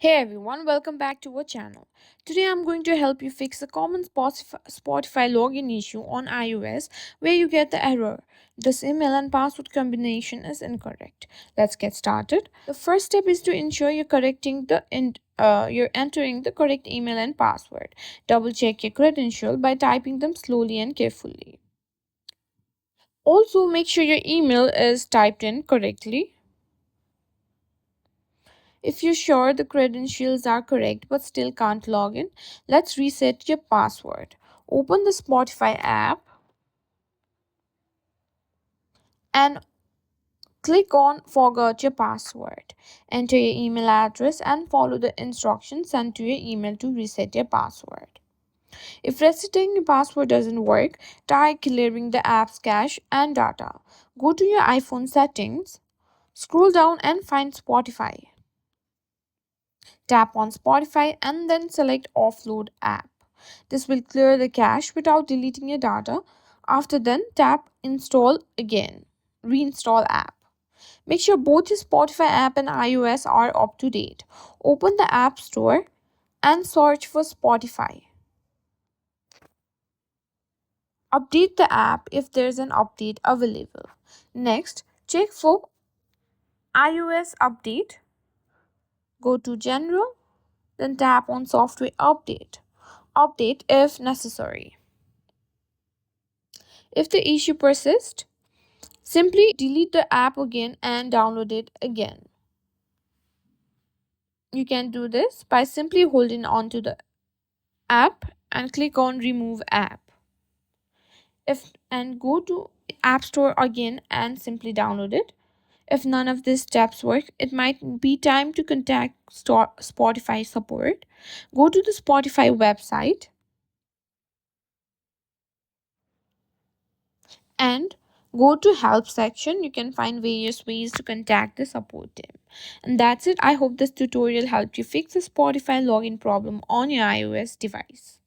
Hey everyone, welcome back to our channel. Today I'm going to help you fix a common Spotify login issue on iOS where you get the error. This email and password combination is incorrect. Let's get started. The first step is to ensure you're entering the correct email and password. Double check your credential by typing them slowly and carefully. Also, make sure your email is typed in correctly. If you're sure the credentials are correct but still can't log in, let's reset your password. Open the Spotify app and click on Forgot Your Password. Enter your email address and follow the instructions sent to your email to reset your password. If resetting your password doesn't work, try clearing the app's cache and data. Go to your iPhone settings, scroll down and find Spotify. Tap on Spotify and then select Offload App. This will clear the cache without deleting your data. After then, tap Install again. Reinstall app. Make sure both your Spotify app and iOS are up to date. Open the App Store and search for Spotify. Update the app if there's an update available. Next, check for iOS update. Go to General, then tap on Software Update. Update if necessary. If the issue persists, simply delete the app again and download it again. You can do this by simply holding onto the app and click on Remove App. Go to App Store again and simply download it. If none of these steps work, it might be time to contact Spotify support. Go to the Spotify website and go to help section. You can find various ways to contact the support team. And that's it. I hope this tutorial helped you fix the Spotify login problem on your iOS device.